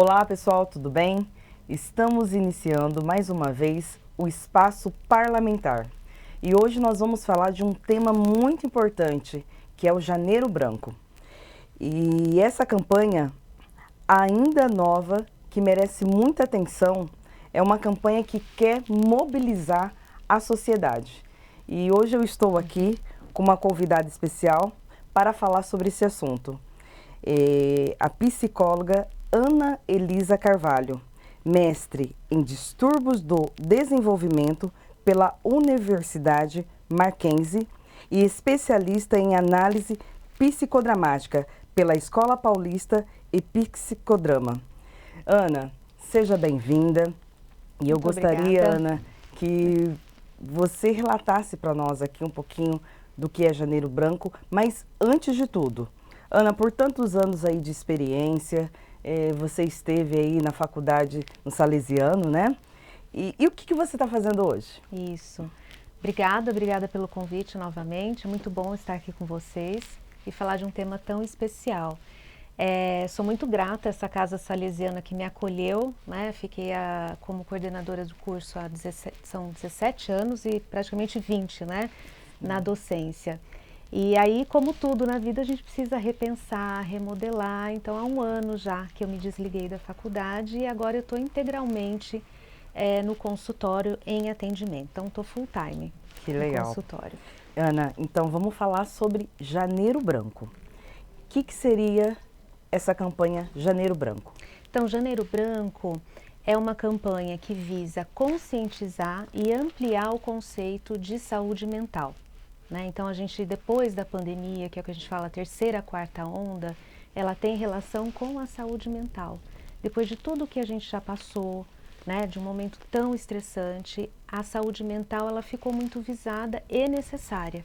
Olá pessoal, tudo bem? Estamos iniciando mais uma vez o Espaço Parlamentar e hoje nós vamos falar de um tema muito importante, que é o Janeiro Branco. E essa campanha, ainda nova, que merece muita atenção, é uma campanha que quer mobilizar a sociedade. E hoje eu estou aqui com uma convidada especial para falar sobre esse assunto. A psicóloga Ana Elisa Carvalho, mestre em distúrbios do desenvolvimento pela Universidade Mackenzie e especialista em análise psicodramática pela Escola Paulista e Psicodrama. Ana, seja bem-vinda e eu gostaria, Ana, que você relatasse para nós aqui um pouquinho do que é Janeiro Branco, mas antes de tudo, Ana, por tantos anos aí de experiência, você esteve aí na faculdade no Salesiano, né? E o que você está fazendo hoje? Isso. Obrigada pelo convite novamente. É muito bom estar aqui com vocês e falar de um tema tão especial. Sou muito grata a essa Casa Salesiana que me acolheu, né? Fiquei como coordenadora do curso há 17 anos e praticamente 20, né? Na docência. E aí, como tudo na vida, a gente precisa repensar, remodelar. Então, há um ano já que eu me desliguei da faculdade e agora eu estou integralmente no consultório em atendimento. Então, estou full time no consultório. Ana, então vamos falar sobre Janeiro Branco. O que seria essa campanha Janeiro Branco? Então, Janeiro Branco é uma campanha que visa conscientizar e ampliar o conceito de saúde mental. Então, a gente, depois da pandemia, que é o que a gente fala, a terceira, quarta onda, ela tem relação com a saúde mental. Depois de tudo que a gente já passou, de um momento tão estressante, a saúde mental ela ficou muito visada e necessária.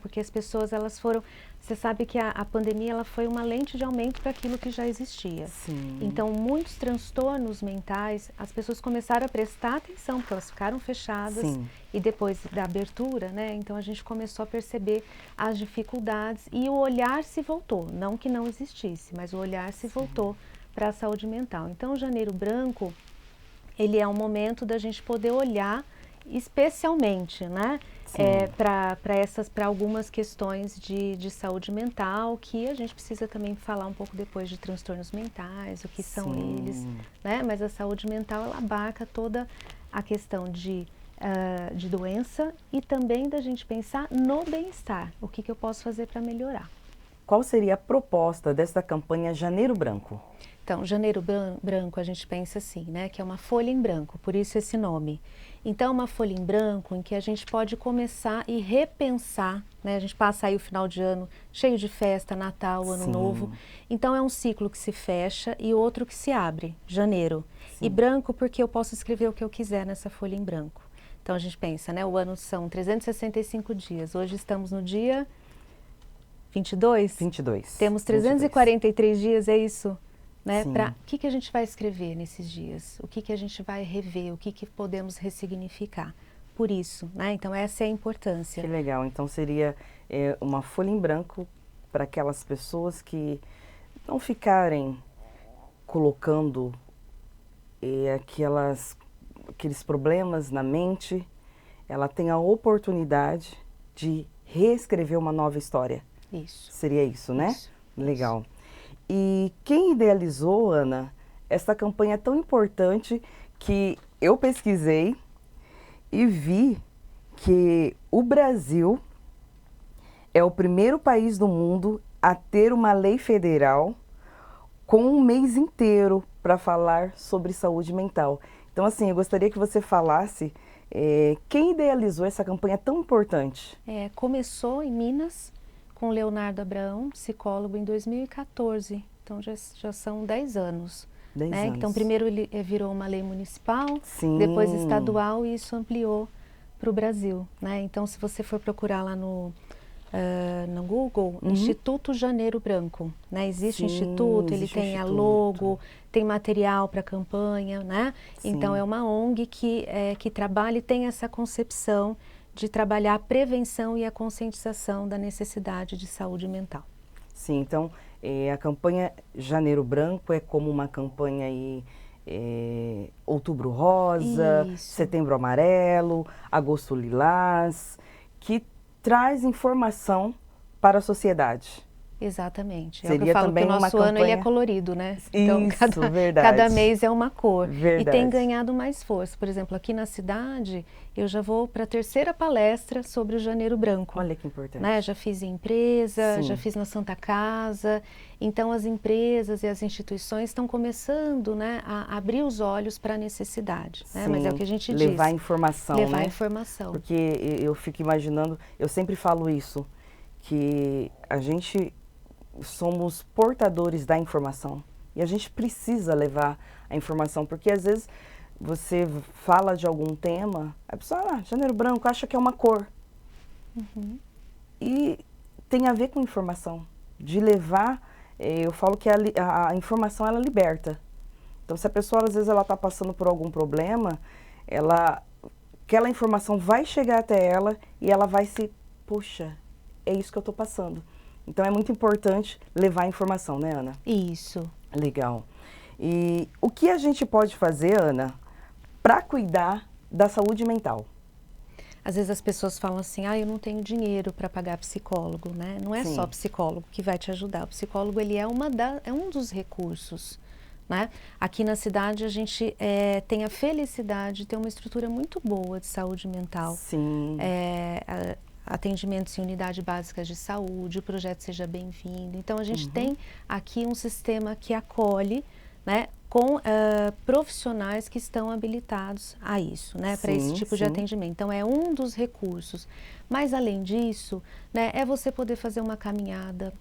Porque as pessoas, elas foram... Você sabe que a pandemia ela foi uma lente de aumento para aquilo que já existia. Sim. Então, muitos transtornos mentais, as pessoas começaram a prestar atenção, porque elas ficaram fechadas. Sim. E depois da abertura, então a gente começou a perceber as dificuldades e o olhar se voltou. Não que não existisse, mas o olhar se voltou para a saúde mental. Então, o Janeiro Branco, ele é um momento da gente poder olhar especialmente, para algumas questões de saúde mental, que a gente precisa também falar um pouco depois de transtornos mentais, o que são eles, Mas a saúde mental, ela abarca toda a questão de doença e também da gente pensar no bem-estar, o que eu posso fazer para melhorar. Qual seria a proposta dessa campanha Janeiro Branco? Então, Janeiro Branco, a gente pensa assim, que é uma folha em branco, por isso esse nome. Então, uma folha em branco em que a gente pode começar e repensar, A gente passa aí o final de ano cheio de festa, Natal, Ano Novo. Então, é um ciclo que se fecha e outro que se abre, janeiro. E branco porque eu posso escrever o que eu quiser nessa folha em branco. Então, a gente pensa, o ano são 365 dias. Hoje estamos no dia 22? 22. Temos 343 dias, é isso? Para o que a gente vai escrever nesses dias? O que a gente vai rever? O que podemos ressignificar? Por isso, Então, essa é a importância. Que legal. Então, seria uma folha em branco para aquelas pessoas que não ficarem colocando aqueles problemas na mente. Ela tem a oportunidade de reescrever uma nova história. Isso. Seria isso, né? Isso. Legal. E quem idealizou, Ana, essa campanha tão importante que eu pesquisei e vi que o Brasil é o primeiro país do mundo a ter uma lei federal com um mês inteiro para falar sobre saúde mental. Então, assim, eu gostaria que você falasse quem idealizou essa campanha tão importante. Começou em Minas, com Leonardo Abraão, psicólogo, em 2014. Então, já são 10 anos. 10 anos. Então, primeiro ele virou uma lei municipal, Sim. Depois estadual, e isso ampliou para o Brasil. Então, se você for procurar lá no Google, Instituto Janeiro Branco. Existe o Instituto, ele tem a logo, tem material para a campanha. Então, é uma ONG que trabalha e tem essa concepção de trabalhar a prevenção e a conscientização da necessidade de saúde mental. Sim, então A campanha Janeiro Branco é como uma campanha aí, Outubro Rosa, Isso. Setembro Amarelo, Agosto Lilás, que traz informação para a sociedade. Exatamente. É o que eu Seria falo, que também o uma nosso ano ele é campanha... colorido, né? Então, Isso, cada verdade. mês é uma cor. E tem Verdade. ganhado mais força. Por exemplo, aqui na cidade, eu já vou para a terceira palestra sobre o Janeiro Branco. Olha que importante. Né? Já fiz em empresa, Sim. já fiz na Santa Casa. Então, as empresas e as instituições estão começando, né, a abrir os olhos para a necessidade. Né? Mas é o que a gente diz. Levar informação, Levar né? informação. Porque eu fico imaginando, eu sempre falo isso, que a gente somos portadores da informação e a gente precisa levar a informação, porque às vezes você fala de algum tema, a pessoa, Janeiro Branco, acha que é uma cor. Uhum. E tem a ver com informação, de levar, eu falo que a informação ela liberta. Então se a pessoa às vezes ela está passando por algum problema, aquela informação vai chegar até ela e ela vai se, poxa, é isso que eu estou passando. Então é muito importante levar a informação, né, Ana? Isso. Legal. E o que a gente pode fazer, Ana, para cuidar da saúde mental? Às vezes as pessoas falam assim, eu não tenho dinheiro para pagar psicólogo, né? Não é Sim. só psicólogo que vai te ajudar. O psicólogo, ele é um dos recursos, né? Aqui na cidade a gente tem a felicidade de ter uma estrutura muito boa de saúde mental. Sim. Atendimentos em unidade básicas de saúde, o projeto Seja Bem-vindo. Então, a gente tem aqui um sistema que acolhe, né, com profissionais que estão habilitados a isso, né, para esse tipo de atendimento. Então, é um dos recursos. Mas, além disso, né, é você poder fazer uma caminhada,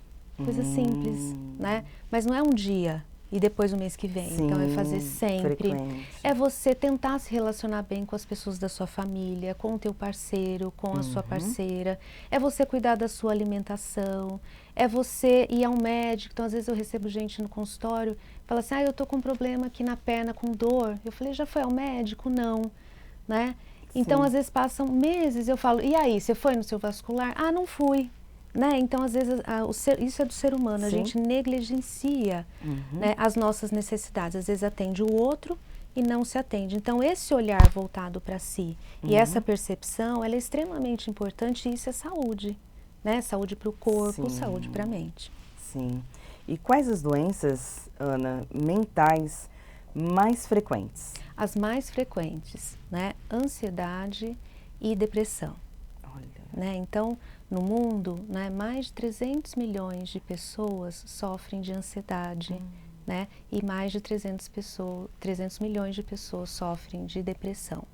coisa simples, né? Mas não é um dia e depois o mês que vem. Sim, então, é fazer sempre. frequente. É você tentar se relacionar bem com as pessoas da sua família, com o teu parceiro, com a sua parceira. É você cuidar da sua alimentação. É você ir ao médico. Então, às vezes eu recebo gente no consultório, fala assim, eu tô com um problema aqui na perna, com dor. Eu falei, já foi ao médico? Não, né? Então, às vezes passam meses, eu falo, e aí, você foi no seu vascular? Não fui. Né? Então, às vezes, isso é do ser humano, a gente negligencia né, as nossas necessidades. Às vezes atende o outro e não se atende. Então, esse olhar voltado para si e essa percepção, ela é extremamente importante e isso é saúde. Né? Saúde para o corpo, saúde para a mente. Sim. E quais as doenças, Ana, mentais mais frequentes? As mais frequentes, né? Ansiedade e depressão. Olha. Né? Então, no mundo, né, mais de 300 milhões de pessoas sofrem de ansiedade, né? E mais de 300 milhões de pessoas sofrem de depressão.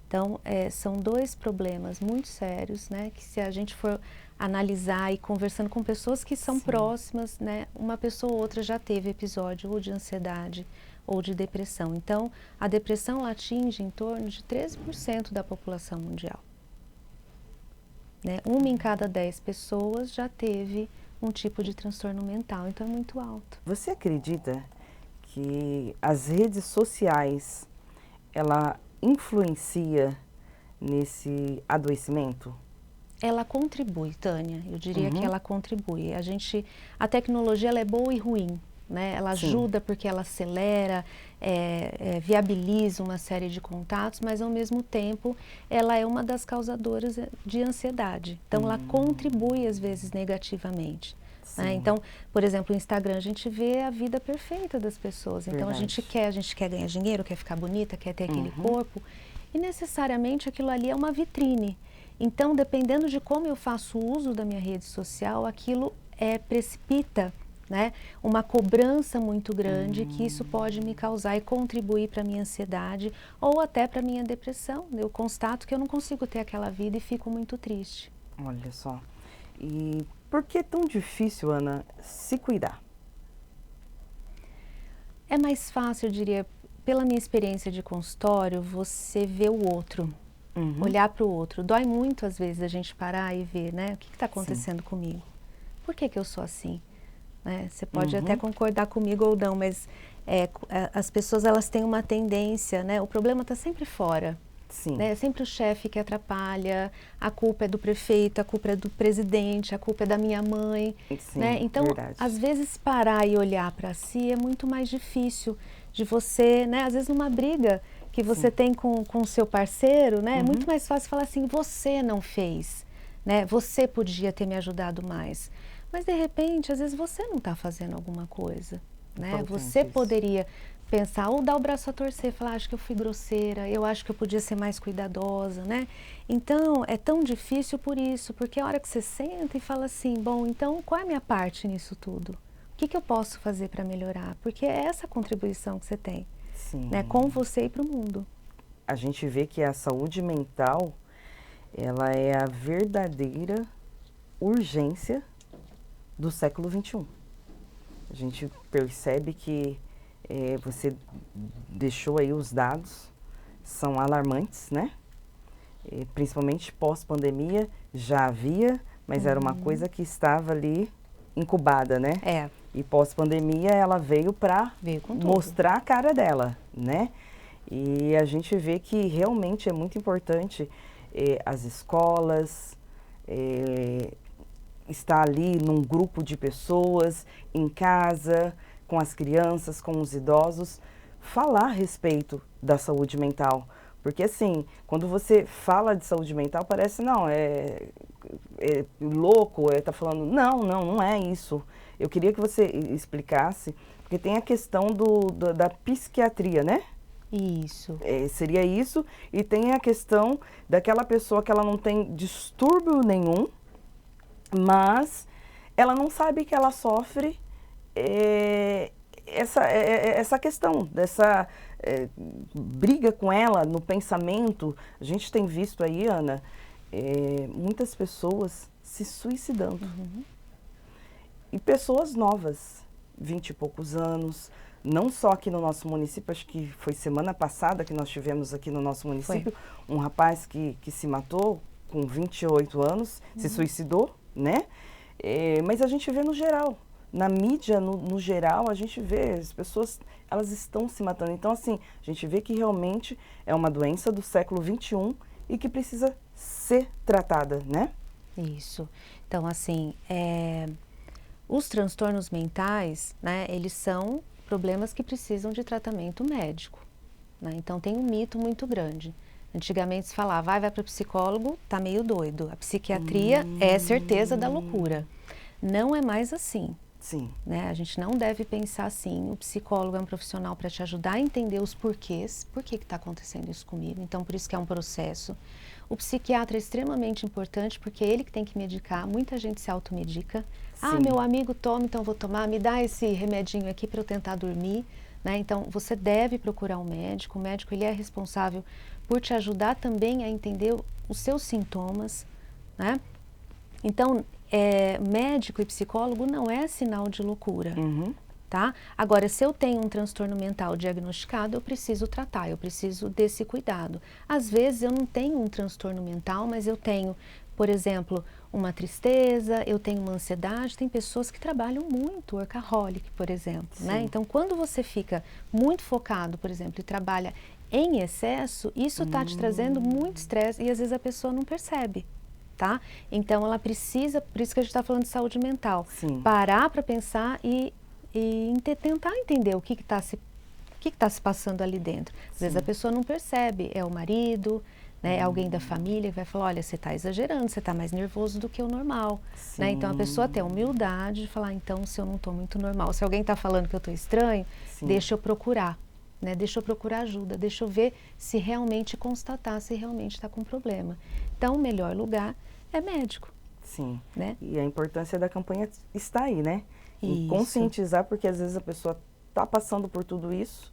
Então, são dois problemas muito sérios, né? Que se a gente for analisar e conversando com pessoas que são próximas, né? Uma pessoa ou outra já teve episódio ou de ansiedade ou de depressão. Então, a depressão ela atinge em torno de 13% da população mundial. Né? 1 em cada 10 pessoas já teve um tipo de transtorno mental, então é muito alto. Você acredita que as redes sociais, ela influencia nesse adoecimento? Ela contribui, Tânia, eu diria que ela contribui. A tecnologia ela é boa e ruim. Né? Ela ajuda porque ela acelera, viabiliza uma série de contatos, mas ao mesmo tempo ela é uma das causadoras de ansiedade. Então ela contribui às vezes negativamente. Né? Então, por exemplo, o Instagram a gente vê a vida perfeita das pessoas. Então a gente quer ganhar dinheiro, quer ficar bonita, quer ter aquele corpo e necessariamente aquilo ali é uma vitrine. Então, dependendo de como eu faço uso da minha rede social, aquilo precipita, né, uma cobrança muito grande que isso pode me causar e contribuir para a minha ansiedade ou até para a minha depressão. Eu constato que eu não consigo ter aquela vida e fico muito triste. Olha só. E por que é tão difícil, Ana, se cuidar? É mais fácil, eu diria, pela minha experiência de consultório, você vê o outro, olhar para o outro. Dói muito às vezes a gente parar e ver, né, o que está acontecendo comigo? Por que eu sou assim? Né? Você pode até concordar comigo ou não, mas as pessoas elas têm uma tendência, né? O problema está sempre fora. Sim. Né? É sempre o chefe que atrapalha, a culpa é do prefeito, a culpa é do presidente, a culpa é da minha mãe. Sim, Né? Então, verdade. às vezes, parar e olhar para si é muito mais difícil de você, né? Às vezes, numa briga que você Sim. tem com o seu parceiro, né? É Uhum. muito mais fácil falar assim, você não fez, né? Você podia ter me ajudado mais. Mas, de repente, às vezes você não está fazendo alguma coisa, né? Importante Você isso. poderia pensar ou dar o braço a torcer, falar, acho que eu fui grosseira, eu acho que eu podia ser mais cuidadosa, né? Então, é tão difícil por isso, porque a hora que você senta e fala assim, bom, então qual é a minha parte nisso tudo? O que eu posso fazer para melhorar? Porque é essa contribuição que você tem, Sim. né? Com você e para o mundo. A gente vê que a saúde mental, ela é a verdadeira urgência do século XXI. A gente percebe que você deixou aí os dados, são alarmantes, né? Principalmente pós-pandemia, já havia, mas era uma coisa que estava ali incubada, né? É. E pós-pandemia ela veio para mostrar a cara dela, né? E a gente vê que realmente é muito importante as escolas, estar ali num grupo de pessoas, em casa, com as crianças, com os idosos, falar a respeito da saúde mental. Porque assim, quando você fala de saúde mental, parece, não, é louco, tá falando, não é isso. Eu queria que você explicasse, porque tem a questão da psiquiatria, né? Isso. Seria isso, e tem a questão daquela pessoa que ela não tem distúrbio nenhum, mas ela não sabe que ela sofre essa questão, dessa briga com ela no pensamento. A gente tem visto aí, Ana, muitas pessoas se suicidando. Uhum. E pessoas novas, 20 e poucos anos, não só aqui no nosso município, acho que foi semana passada que nós tivemos aqui no nosso município, um rapaz que se matou com 28 anos, se suicidou, né? Mas a gente vê no geral, na mídia, no geral, a gente vê as pessoas, elas estão se matando. Então, assim, a gente vê que realmente é uma doença do século XXI e que precisa ser tratada, né? Isso. Então, assim, os transtornos mentais, né, eles são problemas que precisam de tratamento médico, né? Então, tem um mito muito grande. Antigamente se falava, vai para o psicólogo, tá meio doido. A psiquiatria é certeza da loucura. Não é mais assim. Sim. Né? A gente não deve pensar assim. O psicólogo é um profissional para te ajudar a entender os porquês. Por que está acontecendo isso comigo? Então, por isso que é um processo. O psiquiatra é extremamente importante porque é ele que tem que medicar. Muita gente se automedica. Ah, meu amigo toma, então vou tomar. Me dá esse remedinho aqui para eu tentar dormir. Né? Então, você deve procurar um médico. O médico ele é responsável por te ajudar também a entender os seus sintomas, né? Então, médico e psicólogo não é sinal de loucura, tá? Agora, se eu tenho um transtorno mental diagnosticado, eu preciso tratar, eu preciso desse cuidado. Às vezes, eu não tenho um transtorno mental, mas eu tenho, por exemplo, uma tristeza, eu tenho uma ansiedade. Tem pessoas que trabalham muito, workaholic, por exemplo, né? Então, quando você fica muito focado, por exemplo, e trabalha em excesso, isso está te trazendo muito estresse e às vezes a pessoa não percebe, tá? Então ela precisa, por isso que a gente está falando de saúde mental, parar para pensar e tentar entender o que está se passando ali dentro. Às vezes a pessoa não percebe, é o marido, né, é alguém da família que vai falar, olha, você está exagerando, você está mais nervoso do que o normal. Né? Então a pessoa tem a humildade de falar, então se eu não estou muito normal, se alguém está falando que eu estou estranho, deixa eu procurar. Né? Deixa eu procurar ajuda, deixa eu ver se realmente constatar se realmente está com problema. Então, o melhor lugar é médico. Sim. Né? E a importância da campanha está aí, né? Em Isso. conscientizar, porque às vezes a pessoa está passando por tudo isso,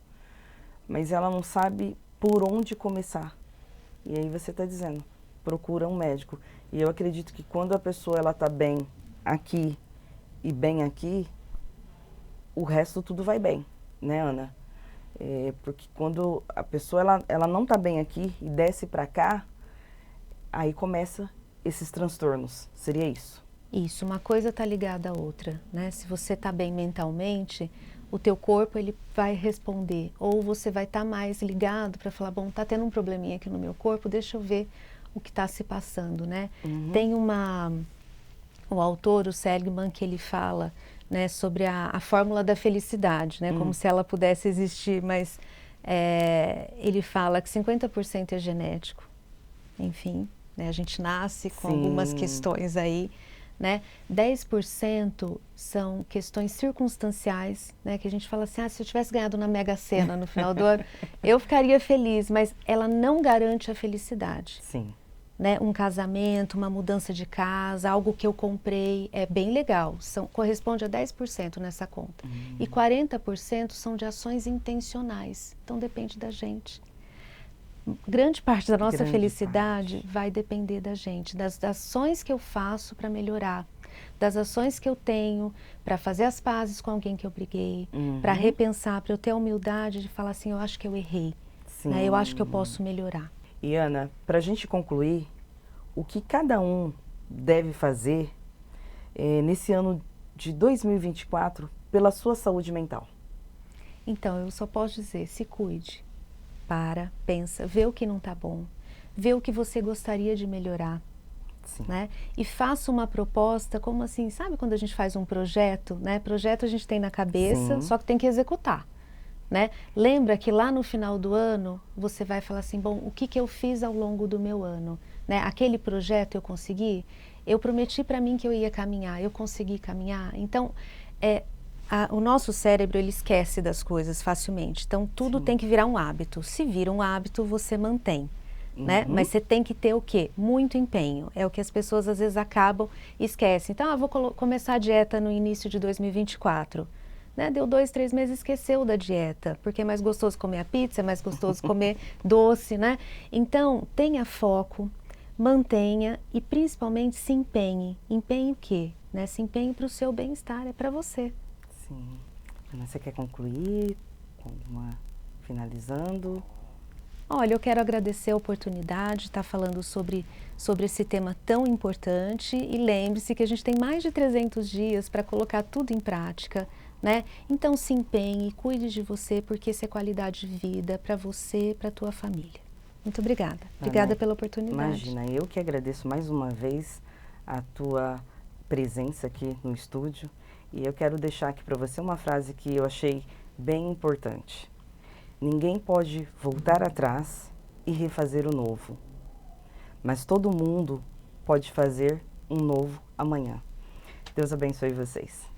mas ela não sabe por onde começar. E aí você está dizendo, procura um médico. E eu acredito que quando a pessoa ela está bem aqui e bem aqui, o resto tudo vai bem, né, Ana? Porque quando a pessoa ela não está bem aqui e desce para cá, aí começa esses transtornos. Seria isso? Isso, uma coisa está ligada à outra, né? Se você está bem mentalmente, o teu corpo ele vai responder, ou você vai estar mais ligado para falar, bom, tá tendo um probleminha aqui no meu corpo, deixa eu ver o que está se passando, né? Tem o autor, o Seligman, que ele fala, né, sobre a fórmula da felicidade, né, como se ela pudesse existir, mas ele fala que 50% é genético, enfim, né, a gente nasce com algumas questões aí, né, 10% são questões circunstanciais, né, que a gente fala assim, se eu tivesse ganhado na Mega Sena no final do ano, eu ficaria feliz, mas ela não garante a felicidade. Sim. Né, um casamento, uma mudança de casa, algo que eu comprei, é bem legal, corresponde a 10% nessa conta. E 40% são de ações intencionais, então depende da gente. Grande parte da nossa felicidade vai depender da gente, das ações que eu faço para melhorar, das ações que eu tenho para fazer as pazes com alguém que eu briguei, para repensar, para eu ter a humildade de falar assim, eu acho que eu errei, né, eu acho que eu posso melhorar. E Ana, para a gente concluir, o que cada um deve fazer nesse ano de 2024 pela sua saúde mental? Então, eu só posso dizer, se cuide, pensa, vê o que não está bom, vê o que você gostaria de melhorar, né? E faça uma proposta, como assim, sabe quando a gente faz um projeto, né? Projeto a gente tem na cabeça, só que tem que executar. Né? Lembra que lá no final do ano, você vai falar assim, bom, o que eu fiz ao longo do meu ano? Né? Aquele projeto eu consegui? Eu prometi para mim que eu ia caminhar, eu consegui caminhar? Então, o nosso cérebro, ele esquece das coisas facilmente. Então, tudo tem que virar um hábito. Se vira um hábito, você mantém. Né? Mas você tem que ter o quê? Muito empenho. É o que as pessoas às vezes acabam e esquecem. Então, vou começar a dieta no início de 2024. Né? Deu 2, 3 meses, esqueceu da dieta, porque é mais gostoso comer a pizza, é mais gostoso comer doce, né? Então, tenha foco, mantenha e principalmente se empenhe. Empenhe o quê? Né? Se empenhe para o seu bem-estar, é para você. Sim. Ana, você quer concluir? Finalizando? Olha, eu quero agradecer a oportunidade de estar falando sobre esse tema tão importante e lembre-se que a gente tem mais de 300 dias para colocar tudo em prática. Né? Então se empenhe, cuide de você, porque isso é qualidade de vida para você e para a tua família. Muito obrigada. Obrigada pela oportunidade. Imagina, eu que agradeço mais uma vez a tua presença aqui no estúdio e eu quero deixar aqui para você uma frase que eu achei bem importante. Ninguém pode voltar atrás e refazer o novo, mas todo mundo pode fazer um novo amanhã. Deus abençoe vocês.